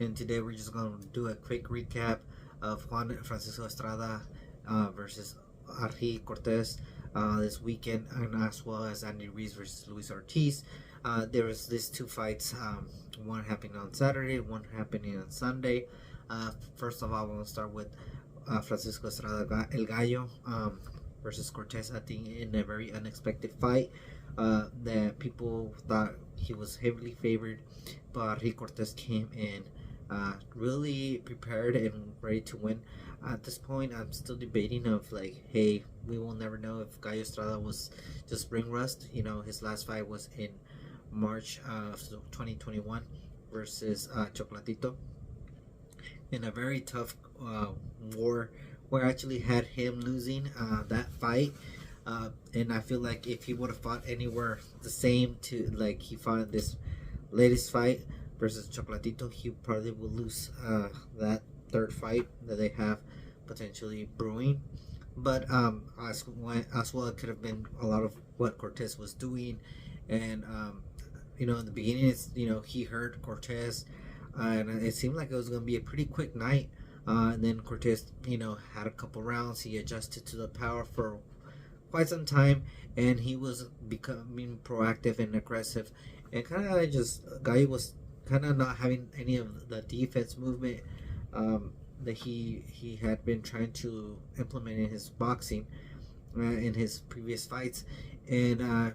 and today we're just going to do a quick recap of Juan Francisco Estrada versus Arhi Cortez this weekend, and as well as Andy Ruiz versus Luis Ortiz. There was these two fights, one happening on Saturday, one happening on Sunday. First of all, we'll start with Francisco Estrada El Gallo versus Cortez. I think in a very unexpected fight that people thought he was heavily favored, but Arhi Cortez came in really prepared and ready to win. At this point, I'm still debating of like, hey, we will never know if Gallo Estrada was just ring rust. You know, his last fight was in March of 2021 versus Chocolatito in a very tough war where I actually had him losing that fight. And I feel like if he would have fought anywhere the same to like he fought in this latest fight versus Chocolatito, he probably will lose that third fight that they have potentially brewing. But as well, it could have been a lot of what Cortez was doing, and in the beginning, he hurt Cortez, and it seemed like it was going to be a pretty quick night. And then Cortez, had a couple rounds. He adjusted to the power for quite some time, and he was becoming proactive and aggressive, and kind of just Gallo was kind of not having any of the defense movement that he had been trying to implement in his boxing in his previous fights, and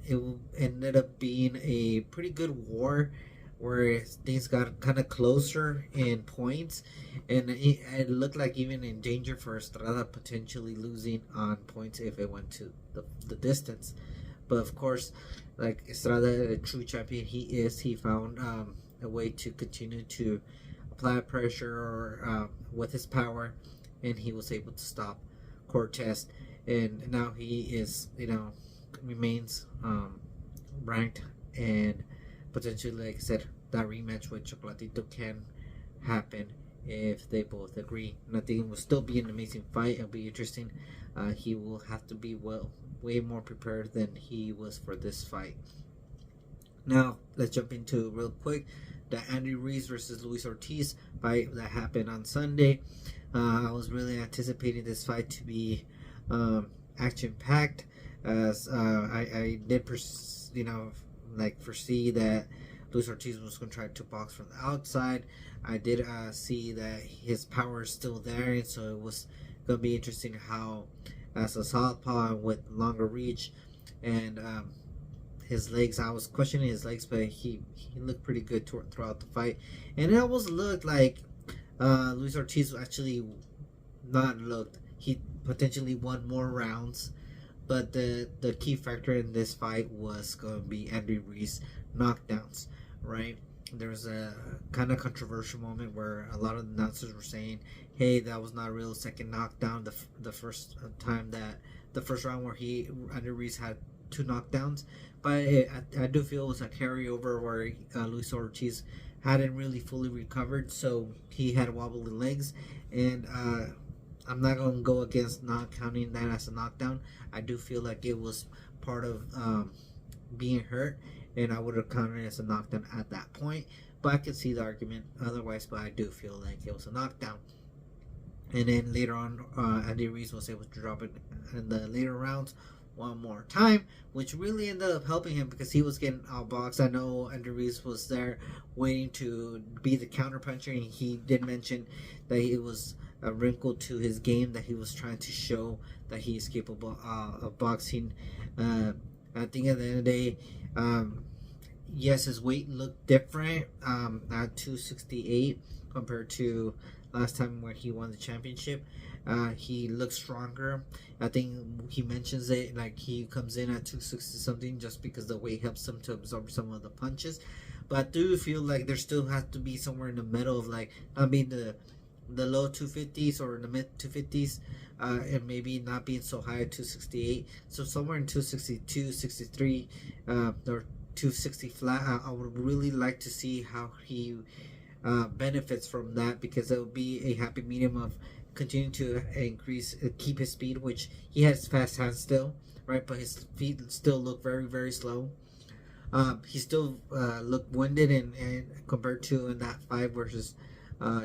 it ended up being a pretty good war where things got kind of closer in points, and it looked like even in danger for Estrada potentially losing on points if it went to the distance. But of course, like Estrada, a true champion he found a way to continue to apply pressure or with his power, and he was able to stop Cortez, and now he is remains ranked, and potentially, like I said, that rematch with Chocolatito can happen if they both agree. And I think it will still be an amazing fight. It'll be interesting. He will have to be way more prepared than he was for this fight. Now, let's jump into real quick the Andy Ruiz versus Luis Ortiz fight that happened on Sunday. I was really anticipating this fight to be action-packed, as I did foresee that Luis Ortiz was going to try to box from the outside. I did see that his power is still there, and so it was going to be interesting how, as a southpaw with longer reach, and his legs, I was questioning his legs, but he looked pretty good throughout the fight. And it almost looked like Luis Ortiz actually he potentially won more rounds, but the key factor in this fight was going to be Andy Ruiz knockdowns, right? There was a kind of controversial moment where a lot of the announcers were saying, hey, that was not a real second knockdown. The first time the first round where Andy Ruiz had two knockdowns, but I do feel it was a carryover where Luis Ortiz hadn't really fully recovered, so he had wobbly legs, and I'm not going to go against not counting that as a knockdown. I do feel like it was part of being hurt, and I would have counted it as a knockdown at that point. But I can see the argument otherwise, but I do feel like it was a knockdown. And then later on, Andy Ruiz was able to drop it in the later rounds one more time, which really ended up helping him because he was getting outboxed. I know Andy Ruiz was there waiting to be the counterpuncher, and he did mention that it was a wrinkle to his game that he was trying to show that he is capable of boxing. I think at the end of the day, yes, his weight looked different at 268 compared to last time where he won the championship. He looks stronger. I think he mentions it like he comes in at 260 something just because the weight helps him to absorb some of the punches. But I do feel like there still has to be somewhere in the middle of like not being the low 250s or the mid 250s, and maybe not being so high at 268. So somewhere in 262, 63, or 260 flat. I would really like to see how he benefits from that, because it would be a happy medium of continuing to keep his speed, which he has fast hands still, right? But his feet still look very, very slow. He still looked winded and compared to in that fight versus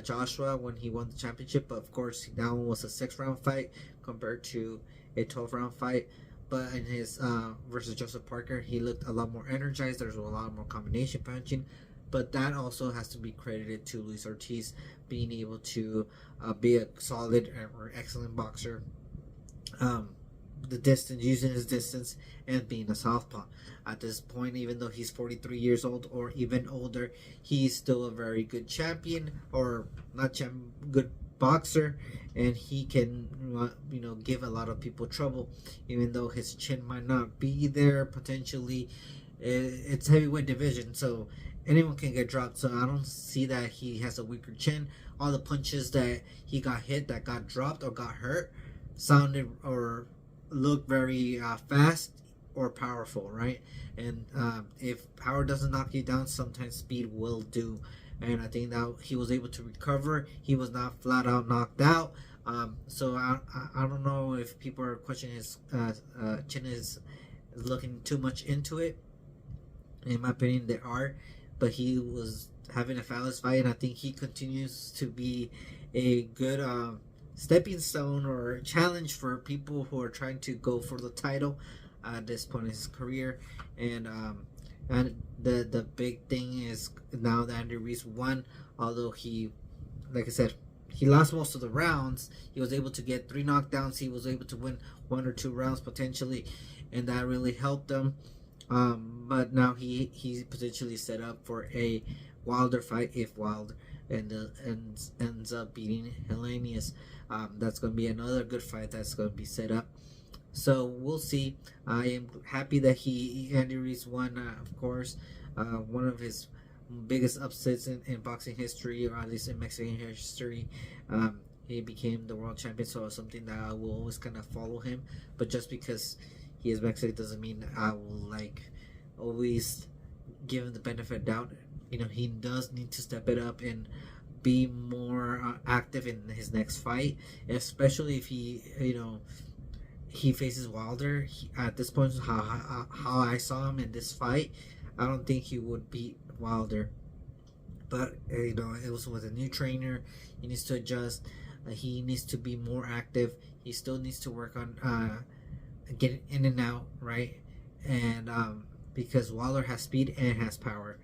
Joshua when he won the championship. But of course, that one was a 6 round fight compared to a 12 round fight. But in his versus Joseph Parker, he looked a lot more energized. There's a lot more combination punching. But that also has to be credited to Luis Ortiz being able to be a solid or excellent boxer. The distance, using his distance, and being a southpaw. At this point, even though he's 43 years old or even older, he's still a very good champion, or not good boxer, and he can, give a lot of people trouble, even though his chin might not be there potentially. It's heavyweight division, so anyone can get dropped. So I don't see that he has a weaker chin. All the punches that he got hit, that got dropped or got hurt, sounded or look very fast or powerful, right? And if power doesn't knock you down, sometimes speed will do. And I think that he was able to recover. He was not flat out knocked out. So I don't know if people are questioning his chin is looking too much into it. In my opinion, they are. But he was having a fabulous fight, and I think he continues to be a good stepping stone or challenge for people who are trying to go for the title at this point in his career. And the big thing is now that Andy Ruiz won, although he, like I said, he lost most of the rounds. He was able to get 3 knockdowns. He was able to win 1 or 2 rounds potentially, and that really helped him. But now he's potentially set up for a Wilder fight if Wilder ends up beating Helenius. That's going to be another good fight that's going to be set up. So we'll see. I am happy that Andy Ruiz won, of course, one of his biggest upsets in boxing history, or at least in Mexican history. He became the world champion, so it's something that I will always kind of follow him. But just because he is Mexican doesn't mean I will always give him the benefit of doubt. He does need to step it up and be more active in his next fight, especially if he faces Wilder. At this point, how I saw him in this fight, I don't think he would beat Wilder. But it was with a new trainer. He needs to adjust. He needs to be more active. He still needs to work on getting in and out, right? And because Wilder has speed and has power.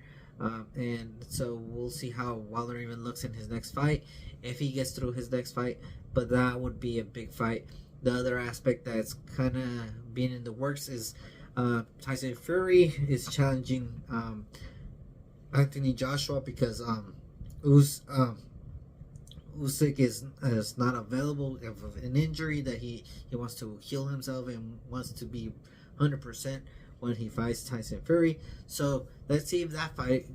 And so we'll see how Wilder even looks in his next fight, if he gets through his next fight. But that would be a big fight. The other aspect that's kind of being in the works is Tyson Fury is challenging Anthony Joshua because Usyk is not available of an injury that he wants to heal himself and wants to be 100% when he fights Tyson Fury. So let's see if that fight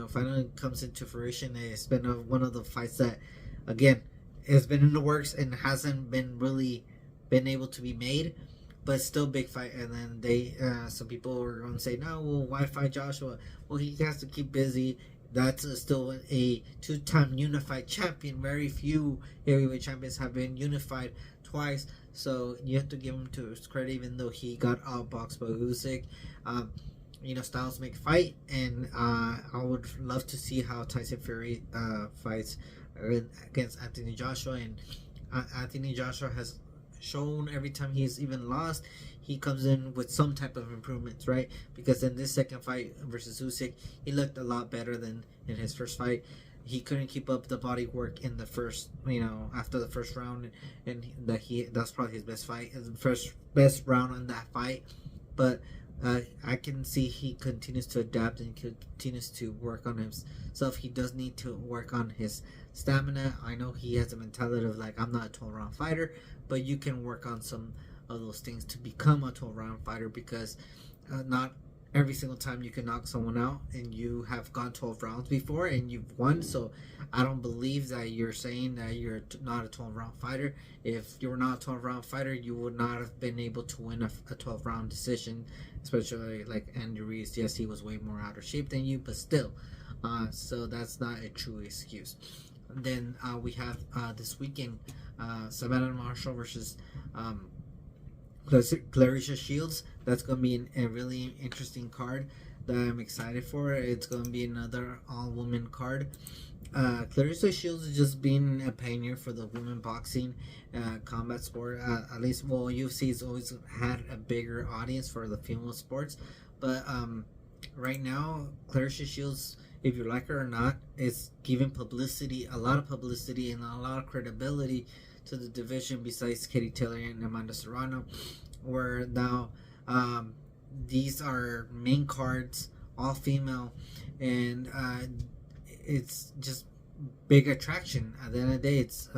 finally comes into fruition. It's been one of the fights that, again, has been in the works and hasn't been really been able to be made, but still big fight. And then some people are going to say, no, well, why fight Joshua? Well, he has to keep busy. That's still a 2-time unified champion. Very few heavyweight champions have been unified twice, so you have to give him to his credit, even though he got outboxed by Usyk. Styles make fight, and I would love to see how Tyson Fury fights against Anthony Joshua. And Anthony Joshua has shown every time he's even lost, he comes in with some type of improvements, right? Because in this second fight versus Usyk, he looked a lot better than in his first fight. He couldn't keep up the body work in the first, after the first round, and that's probably his best fight, his best round in that fight. But I can see he continues to adapt and continues to work on himself. He does need to work on his stamina. I know he has a mentality of I'm not a 12-round fighter, but you can work on some of those things to become a 12-round fighter, because not every single time you can knock someone out, and you have gone 12 rounds before and you've won. So I don't believe that you're saying that you're not a 12-round fighter. If you were not a 12-round fighter, you would not have been able to win a 12-round decision, especially like Andy Ruiz. Yes, he was way more out of shape than you, but still. So that's not a true excuse. Then we have this weekend, Savannah Marshall versus Clarissa Shields. That's going to be a really interesting card. that I'm excited for. It's going to be another all-woman card. Clarissa Shields is just being a pioneer for the women boxing combat sport. At least, well, UFC has always had a bigger audience for the female sports, but right now, Clarissa Shields, if you like her or not, is giving publicity, a lot of publicity, and a lot of credibility to the division. Besides Katie Taylor and Amanda Serrano, where now these are main cards, all female, and it's just big attraction. At the end of the day, it's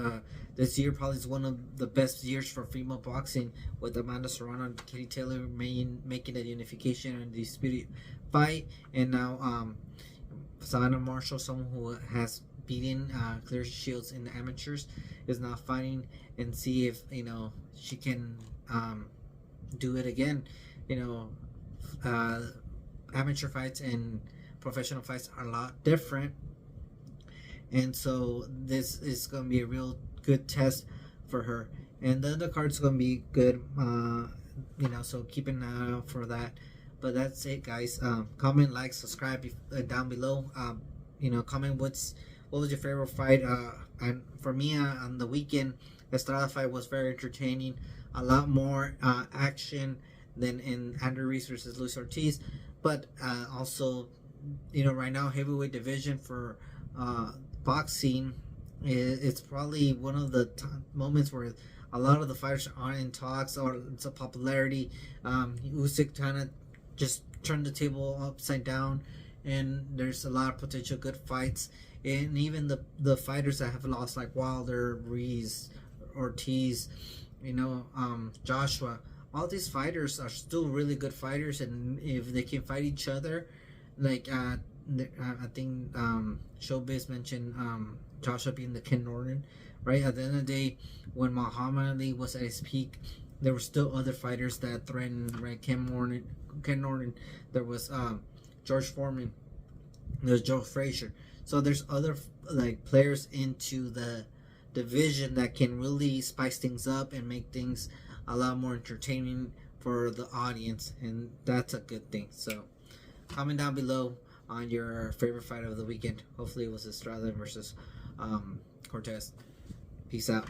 this year probably is one of the best years for female boxing, with Amanda Serrano and Katie Taylor making a unification and disputed fight, and now Savannah Marshall, someone who has beaten Clarissa Shields in the amateurs, is now fighting and see if she can do it again. Amateur fights and professional fights are a lot different, and so this is going to be a real good test for her. And the other card's going to be good, so keep an eye out for that. But that's it, guys. Comment, like, subscribe down below. Comment what was your favorite fight. And for me, on the weekend, Estrada fight was very entertaining. A lot more action than in Andrew Ruiz versus Luis Ortiz. But also, right now, heavyweight division for boxing, it's probably one of the moments where a lot of the fighters are in talks or it's a popularity. Usyk kind of just turned the table upside down, and there's a lot of potential good fights. And even the fighters that have lost, like Wilder, Ruiz, Ortiz, Joshua, all these fighters are still really good fighters, and if they can fight each other, like I think Showbiz mentioned Joshua being the Ken Norton, right? At the end of the day, when Muhammad Ali was at his peak, there were still other fighters that threatened, right? Ken Norton. There was George Foreman. There's Joe Frazier. So there's other players into the division that can really spice things up and make things a lot more entertaining for the audience, and that's a good thing. So comment down below on your favorite fight of the weekend. Hopefully it was Estrada versus Cortez. Peace out.